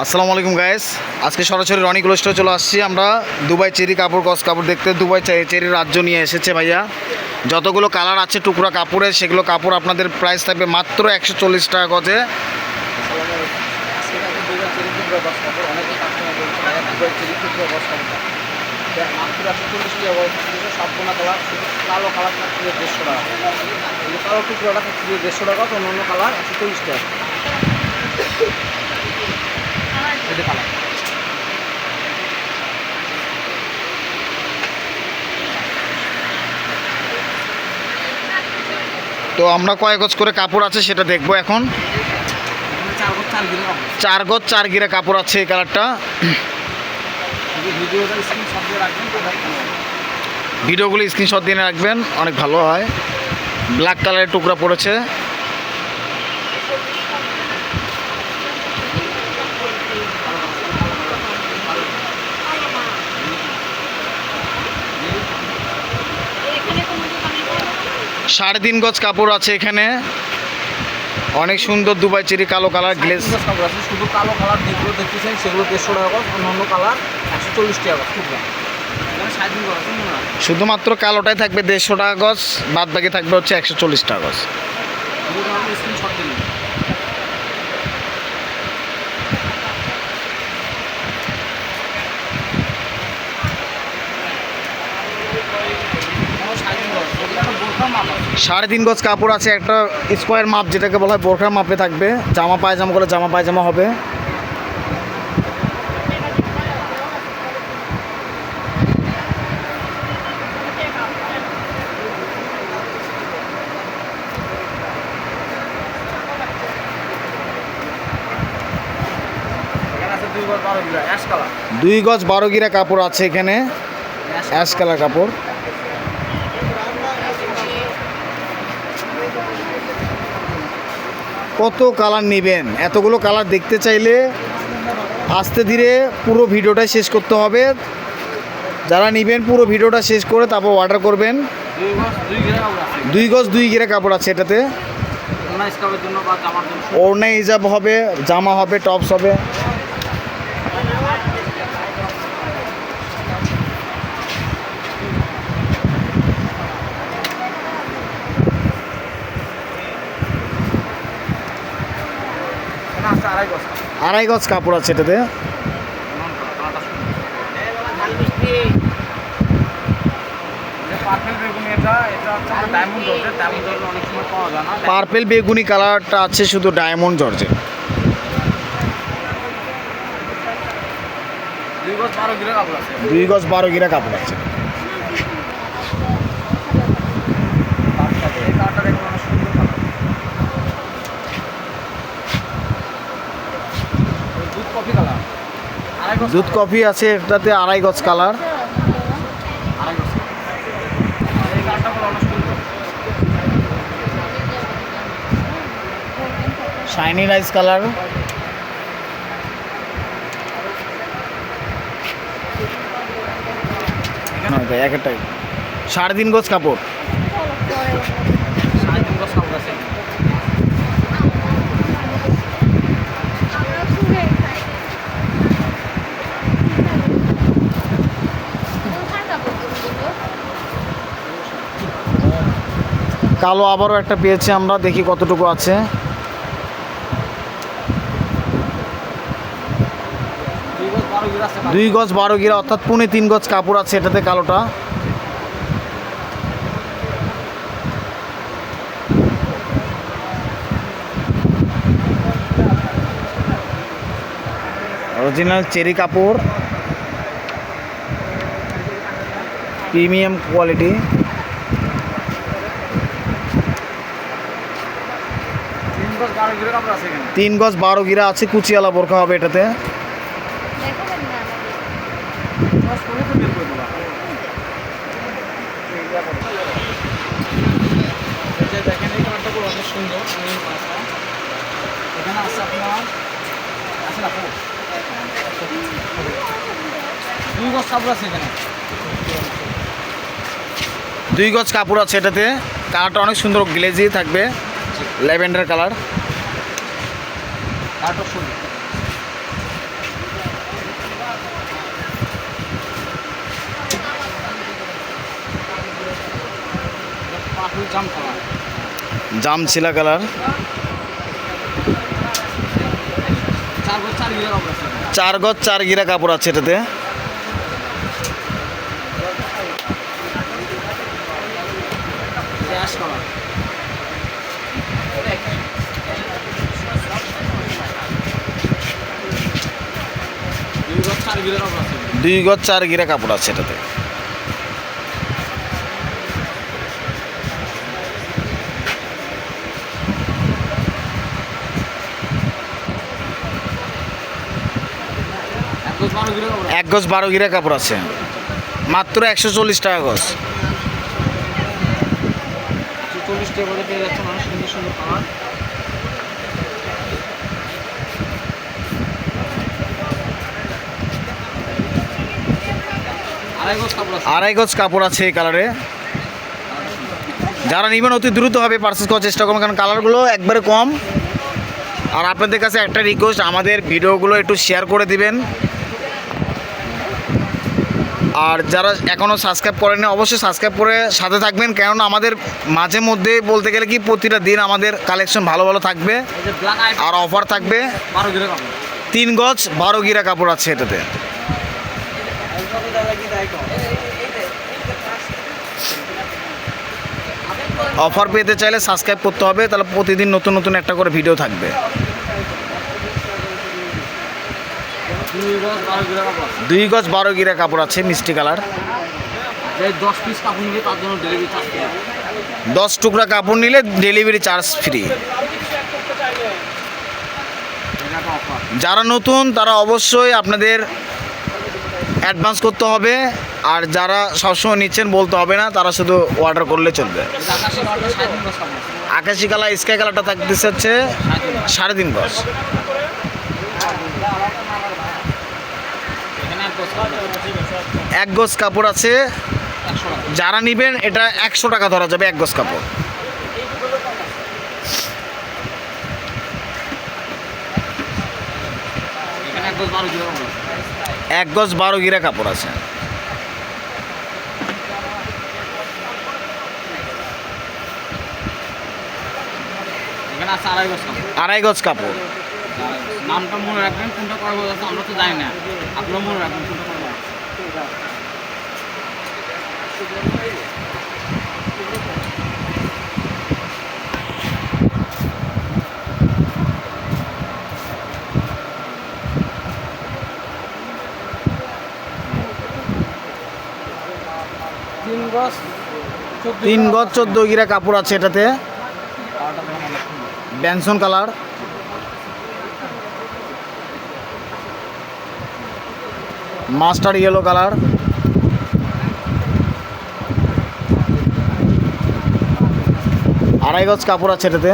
আসসালামু আলাইকুম গাইস, আজকে সরাসরি রনি ক্লোস্টোরে চলে আসছি আমরা। দুবাই চেরি কাপড়, গস কাপড় দেখতে। দুবাই চেরির রাজ্য নিয়ে এসেছে ভাইয়া। যতগুলো কালার আছে টুকরা কাপড়ের, সেগুলো কাপড় আপনাদের প্রাইস থাকবে মাত্র 140 টাকা গজে। কালো কালার থাকছে 150 টাকা, কালো টুকরোটা থাকছে 150 টাকা, অন্যান্য কালার 140 টাকা। এটা কালার তো আমরা কয় গজ করে কাপড় আছে সেটা দেখবো এখন। 4 গজ 4 গিরা কাপড় আছে এই কালারটা। ভিডিওগুলো স্ক্রিনশট দিয়ে রাখবেন, অনেক ভালো হয়। ব্ল্যাক কালারের টুকরা পড়েছে। সাড়ে 3 গজ কাপড় আছে এখানে, অনেক সুন্দর দুবাই চেরি কালো কালার গ্লেজ কাপড় আছে। শুধু কালো কালার যেগুলো দেখতেছেন সেগুলো 150 টাকা, অন্যান্য কালার 140 টাকা টুকরা। শুধুমাত্র কালোটাই থাকবে 150 টাকা গজ, বাদ বাকি থাকবে হচ্ছে 140 টাকা গজ। সাড়ে 3 গজ কাপড় আছে, একটা স্কোয়ার মাপ যেটাকে বলা হয় বোরখার মাপে থাকবে। জামা পায়জামা করে জামা পায়জামা হবে। দুই গজ 12 গিরা কাপড় আছে এখানে, অ্যাশ কালার কাপড়। কত কালার নেবেন? এতগুলো কালার দেখতে চাইলে আস্তে ধীরে পুরো ভিডিওটা শেষ করতে হবে। যারা নেবেন পুরো ভিডিওটা শেষ করে তারপর অর্ডার করবেন। 2 গজ 2 গিরা কাপড় আছে এটাতে। ওড়না হিজাব হবে, জামা হবে, টপস হবে। আড়াই গজ কাপড় আছে এটাতে। পার্পেল বেগুনি কালারটা আছে শুধু ডায়মন্ড জর্জে। 2 গজ 12 গিরা কাপড় আছে। দুধ কফি আছে এটাতে, আড়াই গজ কালার। Shiny rice colour. একটাই 3.5 গজ কাপড়। কালো আবারও একটা পেয়েছি আমরা, দেখি কতটুকু আছে। দুই গজ 12 গিরা অর্থাৎ 3.5 গজ কাপড় আছে এটাতে কালোটা। অরিজিনাল চেরি কাপড়, প্রিমিয়াম কোয়ালিটি। 3 গজ 12 গিরা আছে, কুচিয়ালা বোরখা হবে এটাতে। দুই গজ কাপড় আছে এটাতে। কালারটা অনেক সুন্দর গ্লেজি থাকবে, ল্যাভেন্ডার কালার। জাম কালার। জামছিলা কালার। 4 গজ 4 গিরা কাপড় আছে। 4 গজ 4 গিরা কাপড় আছে এটাতে। Ash colour. 2 গজ 4 গিরা কাপড় আছে। 2 গজ 4 গিরা কাপড় আছে এটাতে। এক গজ 12 1 গজ 12 গিরা কাপড়। গিরা কাপড় আছে, মাত্র 140 টাকা গজ। 40 টাকা করে পেয়ে যাচ্ছেন অনেক সুন্দর সুন্দর কালার। আড়াই গজ কাপড় আছে। 2.5 গজ কাপড় আছে এই কালারে। যারা নেবেন অতি দ্রুত হবে পারচেস করার চেষ্টা করবেন, কারণ কালারগুলো একবারে কম। আর আপনাদের কাছে একটা রিকোয়েস্ট, আমাদের ভিডিওগুলো একটু শেয়ার করে দিবেন। আর যারা এখনও সাবস্ক্রাইব করেনি অবশ্যই সাবস্ক্রাইব করে সাথে থাকবেন, কেননা আমাদের মাঝে মধ্যে বলতে গেলে কি প্রতিটা দিন আমাদের কালেকশন ভালো ভালো থাকবে এই যে ব্ল্যাক আই আর অফার থাকবে। 12 গিরা কাপড়। 3 গজ 12 গিরা কাপড় আছে এটাতে। অফার পেতে চাইলে সাবস্ক্রাইব করতে হবে, তাহলে প্রতিদিন নতুন নতুন একটা করে ভিডিও থাকবে। 2 গজ 12 2 গজ 12 গিরা কাপড় আছে। গিরা কাপড় আছে মিষ্টি কালার। যে 10 পিস কাপড় নিলে তার জন্য ডেলিভারি চার্জ দেওয়া। 10 টুকরা কাপড় নিলে ডেলিভারি চার্জ ফ্রি। এটা একটা অফার। যারা নতুন তারা অবশ্যই আপনাদের অ্যাডভান্স করতে হবে, আর যারা সবসময় নিচ্ছেন বলতে হবে না, তারা শুধু অর্ডার করলে চলবে। এটা আকাশি কালারটা 3.5 গজ কাপড় আছে। আকাশি কালার স্কাই কালারটা থাকতেছে হচ্ছে 3.5 গজ। এখানে 1 গজ কাপড় আছে। 1 গজ কাপড় আছে। 100 টাকা। যারা নেবেন এটা 100 টাকা ধরা যাবে 1 গজ কাপড়। এখানে 1 গজ 12 গিরা কাপড় আছে। 1 গজ 12 গিরা কাপড় আছে। এখানে আছে 2.5 গজ কাপড়। 2.5 গজ কাপড়। নামটা মনে রাখবেন, কোনটা কয় গজ আছে আমরা তো জানি না, আপনারা মনে রাখবেন কোনটা কয় গজ আছে। 3 গজ 3 গজ 14 গিরা কাপড় আছে এটাতে। কালারটা দেখেন অনেক সুন্দর। ব্যানসন কালার। Master yellow colour. 2.5 গজ কাপড় আছে এটাতে।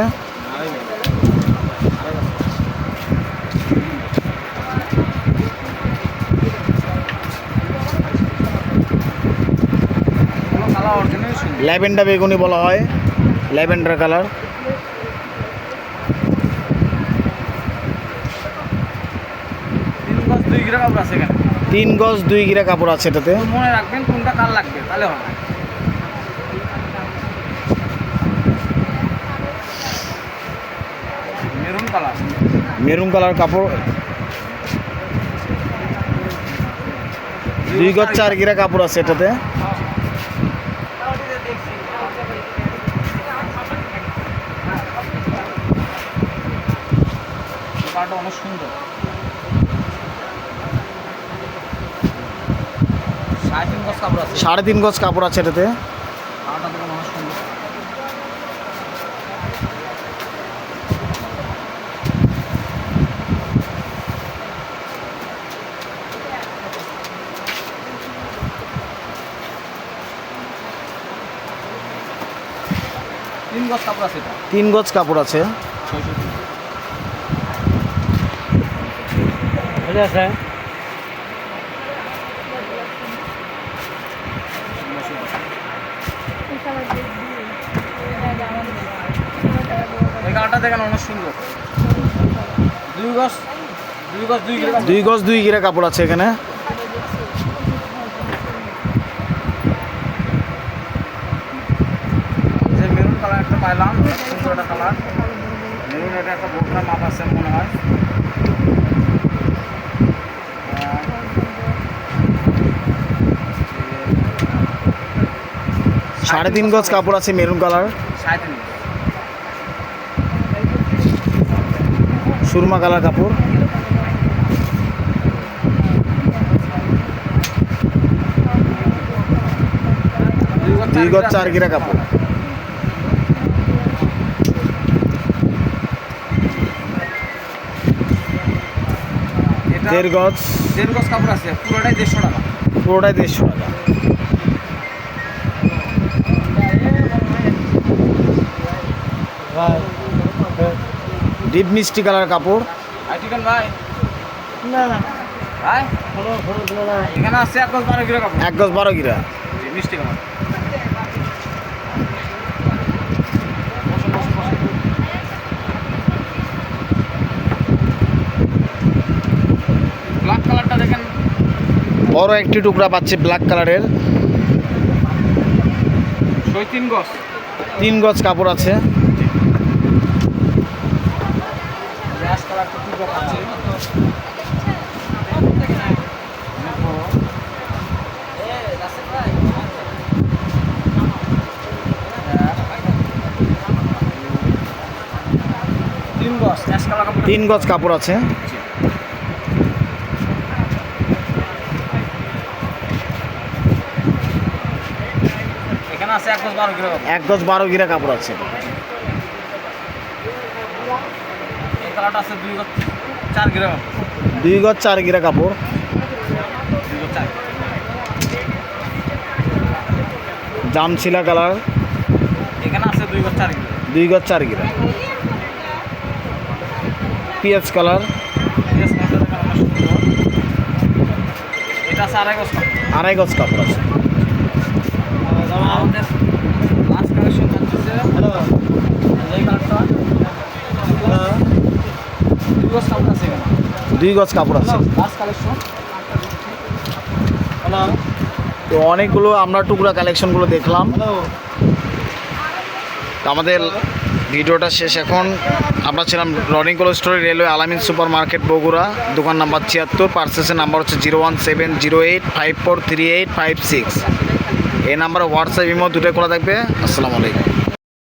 কালার অরিজিনাল সুন্দর। ল্যাভেন্ডার বেগুনি বলা হয়, ল্যাভেন্ডার কালার। 3 গজ 2 গিরা কাপড় আছে এখানে। 3 গজ 2 গিরা কাপড় আছে এটাতে। তো মনে রাখবেন কোনটা কার লাগবে তাহলে হবে। Maroon colour. মেরুন কালার কাপড়। 2 গজ 4 গিরা কাপড় আছে এটাতে। কালারটা অনেক সুন্দর। 3.5 গজ কাপড় আছে। 3.5 গজ কাপড় আছে এটাতে। কালারটা দেখুন অনেক সুন্দর। তিন গজ কাপড় আছে এটা। 3 গজ কাপড় আছে। 600 আছে। এই কালারটা দেখেন অনেক সুন্দর। 2 গজ 2 গিরা 2 গজ 2 গিরা কাপড় আছে এখানে। মেরুন পাইলাম, সুন্দর একটা কালার। মেরুন, এটা একটা বোটনার মাপ আছে মনে হয়। 3.5 গজ কাপড় আছে মেরুন কালার, 3.5 গজ। সুরমা কালার কাপড়, দুই গজ 4 গিরা কাপড়, এটা 1.5 গজ, 1.5 গজ কাপড় আছে, পুরোটাই 150 টাকা। পুরোটাই 150 টাকা। ডিপ মিষ্টি কালার কাপড়, আইটিকেন ভাই ভাই, এখানে আছে 1 গজ 12 কিলো কাপড়, 1 গজ 12 গিরা, জি, মিষ্টি কালার। বসুন, বসুন, বসুন। ব্ল্যাক কালারটা দেখেন, বড় একটি টুকরা পাচ্ছে ব্ল্যাক কালারের, 3 গজ। 3 গজ কাপড় আছে, গ্যাস কালার তো টুকরো পাচ্ছি। তিন গজ গ্যাস কালার কাপড়। 3 গজ কাপড় আছে, এখানে আছে 1 গজ 12 কিলো কাপড়। 1 গজ 12 গিরা কাপড় আছে, এই কালারটা আছে 2 গজ 4 কিলো কাপড়। 2 গজ 4 গিরা কাপড়, 2 গজ 4। জামছিলা কালার, এখানে আছে 2 গজ 4 কিলো। 2 গজ 4 গিরা, পিঁয়াজ কালার, গ্যাস কালারটা দেখেন অনেক সুন্দর। এটা আছে 2.5 গজ কাপড়। 2.5 গজ কাপড় আছে। আমাদের লাস্ট কালেকশন থাকতেছে এই কালারটা। 2 গজ কাপড় আছে এখানে। 2 গজ কাপড় আছে। Last collection. তো অনেকগুলো আমরা টুকরা কালেকশনগুলো দেখলাম। তো আমাদের ভিডিওটা শেষ এখন। আমরা ছিলাম রনিং কোল্ড স্টোরে, রেলওয়ে আলামিন সুপার মার্কেট বগুড়া, দোকান নাম্বার 76, পার্সেসের নাম্বার হচ্ছে 01708543856। এই নাম্বারে হোয়াটসঅ্যাপ ইমো দুটোই খোলা থাকবে। আসসালামু আলাইকুম।